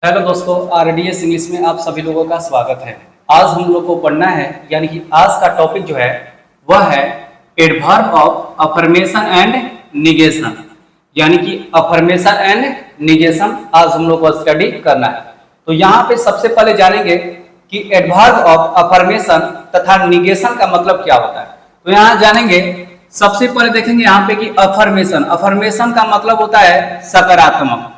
Hello दोस्तों, RDS English में आप सभी लोगों का स्वागत है। आज हम लोग को पढ़ना है, यानी कि आज का टॉपिक जो है वह है adverb of affirmation and negation, यानी कि अफर्मेशन एंड निगेशन आज हम लोग को स्टडी करना है। तो यहाँ पे सबसे पहले जानेंगे कि एडवर्ब ऑफ अफर्मेशन तथा निगेशन का मतलब क्या होता है। तो यहाँ जानेंगे, सबसे पहले देखेंगे यहाँ पे कि अफर्मेशन अफर्मेशन का मतलब होता है सकारात्मक।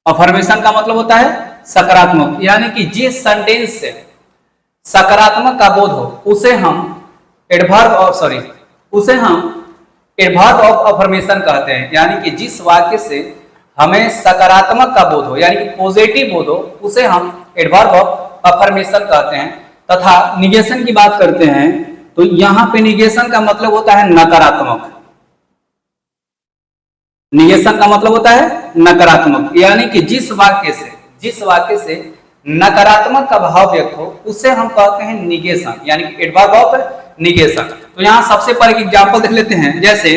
अफर्मेशन का मतलब होता है सकारात्मक, यानी कि जिस सेंटेंस से सकारात्मक का बोध हो उसे हम एडवर्ब ऑफ अफर्मेशन कहते हैं। यानी कि जिस वाक्य से हमें सकारात्मक का बोध हो, यानी कि पॉजिटिव बोध हो, उसे हम एडवर्ब ऑफ अफर्मेशन कहते हैं। तथा निगेशन की बात करते हैं तो यहाँ पे निगेशन का मतलब होता है नकारात्मक। निगेशन का मतलब होता है नकारात्मक, यानी कि जिस वाक्य से नकारात्मक का भाव व्यक्त हो उसे हम कहते हैं निगेशन, यानी कि एडवर्ब ऑफ निगेशन। तो यहां सबसे पहले एक एग्जांपल देख लेते हैं, जैसे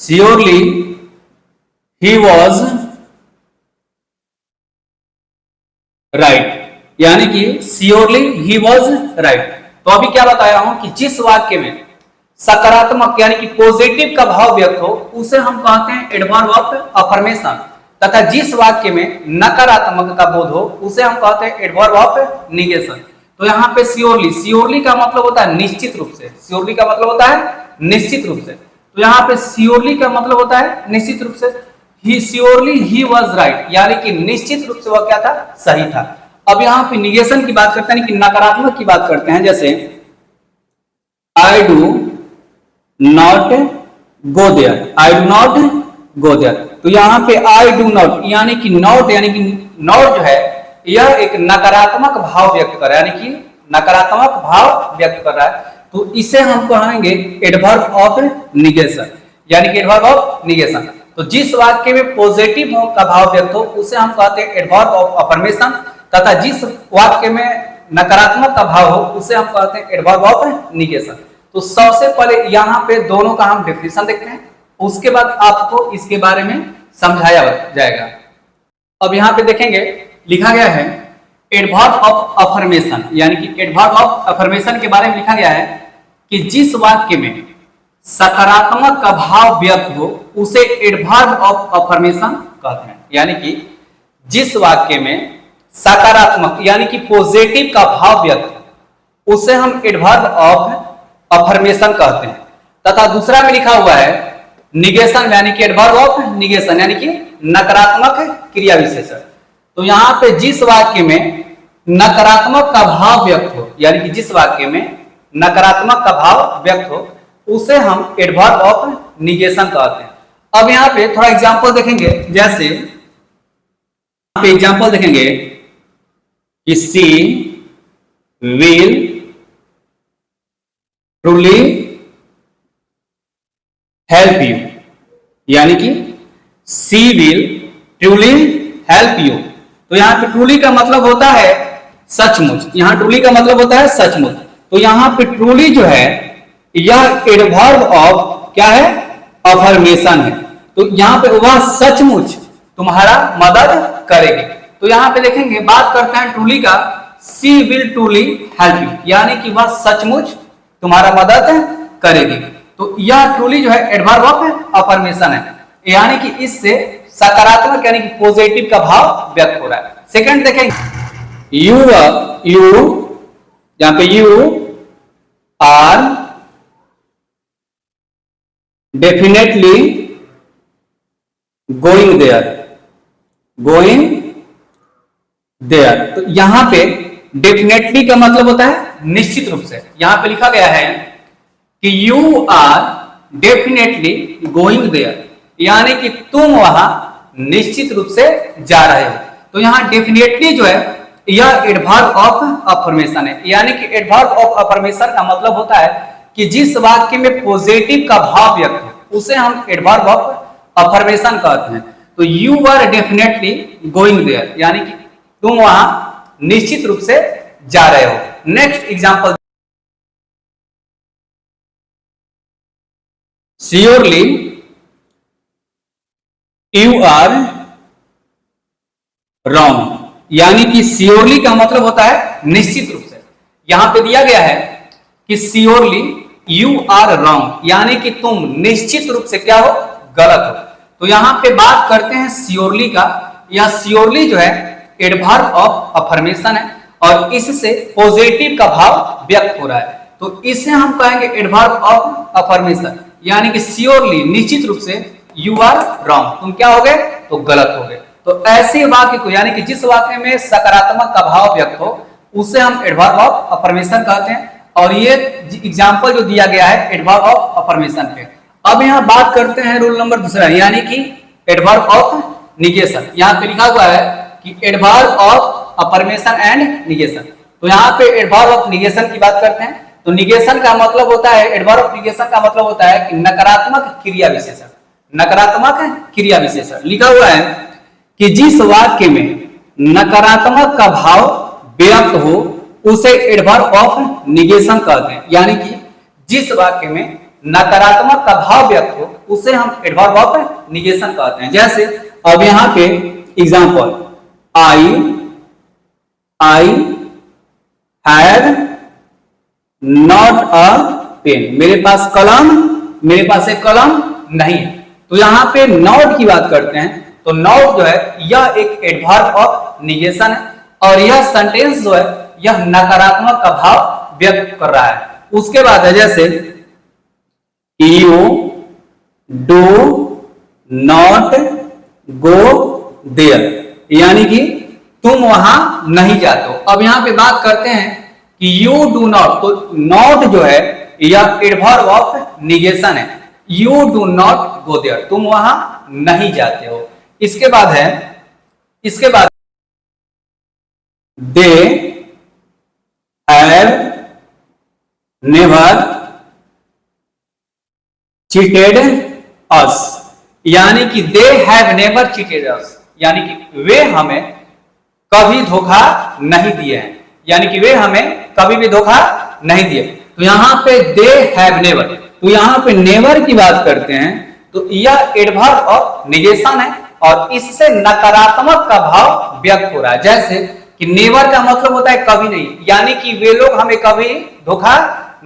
श्योरली ही वॉज राइट, यानी कि श्योरली ही वॉज राइट। तो अभी क्या बताया हूं कि जिस वाक्य में सकारात्मक यानी कि पॉजिटिव का भाव व्यक्त हो उसे हम कहते हैं एडवर्ब ऑफ अफर्मेशन, तथा जिस वाक्य में नकारात्मक का बोध हो उसे हम कहते हैं एडवर्ब ऑफ निगेशन। तो यहाँ पे श्योरली का मतलब होता है निश्चित रूप से। श्योरली का मतलब होता है निश्चित रूप से। तो यहाँ पे श्योरली का मतलब होता है निश्चित रूप से। श्योरली ही वॉज राइट, यानी कि निश्चित रूप से वह क्या था, सही था। अब यहाँ पे निगेशन की बात करते हैं कि नकारात्मक की बात करते हैं, जैसे I do not go there, I do not go there. तो यहाँ पे आई डू नॉट यानी कि नॉट जो है यह एक नकारात्मक भाव व्यक्त कर रहा है, यानी कि नकारात्मक भाव व्यक्त कर रहा है। तो इसे हम कहेंगे एडवर्ब ऑफ निगेशन, यानी कि एडवर्ब ऑफ निगेशन। तो जिस वाक्य में पॉजिटिव का भाव व्यक्त हो उसे हम कहते हैं एडवर्ब ऑफ अफर्मेशन, तथा जिस वाक्य में नकारात्मक का भाव हो उसे हम कहते हैं एडवर्ब ऑफ निगेशन। तो सबसे पहले यहाँ पे दोनों का हम डेफिनेशन देखते हैं, उसके बाद आपको इसके बारे में समझाया जाएगा। अब यहाँ पे देखेंगे लिखा गया है एडवर्ब ऑफ अफर्मेशन, यानी कि एडवर्ब ऑफ अफर्मेशन के बारे में लिखा गया है कि जिस वाक्य में सकारात्मक का भाव व्यक्त हो उसे एडवर्ब ऑफ अफर्मेशन कहते हैं। यानी कि जिस वाक्य में सकारात्मक यानी कि पॉजिटिव का भाव व्यक्त हो उसे हम एडवर्ब ऑफ अफर्मेशन कहते हैं। तथा दूसरा में लिखा हुआ है निगेशन, यानी कि एडवर्ब ऑफ निगेशन, यानी कि नकारात्मक क्रिया विशेषण। तो यहाँ पे जिस वाक्य में नकारात्मक का भाव व्यक्त हो, यानी कि जिस वाक्य में नकारात्मक का भाव व्यक्त हो उसे हम एडवर्ब ऑफ निगेशन कहते हैं। अब यहाँ पे थोड़ा एग्जांपल देखेंगे, जैसे यहाँ पे एग्जांपल देखेंगे कि सी विल ट्रूली हेल्प यू, यानी कि सी विल ट्रूली हेल्प यू। तो यहाँ पे ट्रूली का मतलब होता है सचमुच, यहाँ ट्रूली का मतलब होता है सचमुच। तो यहाँ पे ट्रूली जो है यह एडवर्ब ऑफ क्या है, अफर्मेशन है। तो यहाँ पे वह सचमुच तुम्हारा मदद करेगी। तो यहाँ पे देखेंगे बात करते हैं ट्रूली का, सी विल ट्रूली हेल्प यू, यानी कि वह सचमुच तुम्हारा मदद करेगी। तो यह ट्रूली जो है एडवर्ब ऑफ अफर्मेशन है, यानी कि इससे सकारात्मक यानी कि पॉजिटिव का भाव व्यक्त हो रहा है। सेकंड देखेंगे यू यहाँ पे you are definitely going there. तो यहां पे डेफिनेटली का मतलब होता है निश्चित रूप से। यहां पे लिखा गया है कि you are definitely going there, यानी कि तुम वहां निश्चित रूप से जा रहे हो। तो यहां डेफिनेटली जो है यह एडवर्ब ऑफ अफर्मेशन है, यानी कि एडवर्ब ऑफ अफर्मेशन का मतलब होता है कि जिस वाक्य में पॉजिटिव का भाव व्यक्त हो उसे हम एडवर्ब ऑफ अफर्मेशन कहते हैं। तो you are definitely going there, यानी कि तुम वहां निश्चित रूप से जा रहे हो। Next example, surely you are wrong, यानी कि श्योरली का मतलब होता है निश्चित रूप से। यहां पे दिया गया है कि श्योरली यू आर रॉन्ग, यानी कि तुम निश्चित रूप से क्या हो, गलत हो। तो यहां पे बात करते हैं श्योरली का। यह श्योरली जो है एडवर्ब ऑफ अफर्मेशन है और इससे पॉजिटिव का भाव व्यक्त हो रहा है, तो इसे हम कहेंगे एडवर्ब ऑफ अफर्मेशन, यानी कि श्योरली निश्चित रूप से यू आर रॉन्ग, तुम क्या हो गए, तो गलत हो गए। तो ऐसे वाक्य को, यानी कि जिस वाक्य में सकारात्मक का भाव व्यक्त हो उसे हम एडवर्ब ऑफ अफर्मेशन कहते हैं। और ये एग्जांपल जो दिया गया है एडवर्ब ऑफ अफर्मेशन पे। अब यहाँ बात करते हैं रूल नंबर दूसरा, यानी कि एडवर्ब ऑफ निगेशन। यहाँ पे लिखा हुआ है कि adverb of affirmation and negation. तो यहाँ पे एडवर्ब ऑफ निगेशन की बात करते हैं। तो निगेशन का मतलब होता है, एडवर्ब ऑफ निगेशन का मतलब होता है कि नकारात्मक क्रिया विशेषण। नकारात्मक क्रिया विशेषण लिखा हुआ है कि जिस वाक्य में नकारात्मक का भाव व्यक्त हो उसे एडवर्ब ऑफ निगेशन कहते हैं, यानी कि जिस वाक्य में नकारात्मक का भाव व्यक्त हो उसे हम एडवर्ब ऑफ निगेशन कहते हैं। जैसे अब यहां पे example, I had not a pen, मेरे पास कलम, मेरे पास एक कलम नहीं है। तो यहां पे नॉट की बात करते हैं, तो नॉट जो है यह एक एडवर्ब ऑफ निगेशन है और यह सेंटेंस जो है यह नकारात्मक का भाव व्यक्त कर रहा है। उसके बाद है जैसे you do not go there, यानी कि तुम वहां नहीं जाते हो। अब यहां पे बात करते हैं कि यू डू नॉट, तो नॉट जो है यह एडवर्ब ऑफ निगेशन है। You do not go there, तुम वहां नहीं जाते हो। इसके बाद है, इसके बाद दे हैव नेवर चीटेड अस, यानी कि दे हैव नेवर चीटेड अस, यानी कि वे हमें कभी धोखा नहीं दिए हैं, यानी कि वे हमें कभी भी धोखा नहीं दिए। तो यहां पे दे हैव नेवर, तो यहां पे नेवर की बात करते हैं, तो यह एडवर्ब ऑफ निगेशन है और इससे नकारात्मक का भाव व्यक्त हो रहा है। जैसे कि नेवर का मतलब होता है कभी नहीं, यानी कि वे लोग हमें कभी धोखा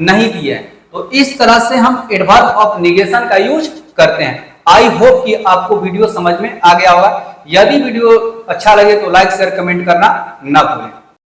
नहीं दिए। तो इस तरह से हम एडवर्ब ऑफ निगेशन का यूज करते हैं। आई होप कि आपको वीडियो समझ में आ गया होगा। यदि वीडियो अच्छा लगे तो लाइक शेयर कमेंट करना ना भूलें।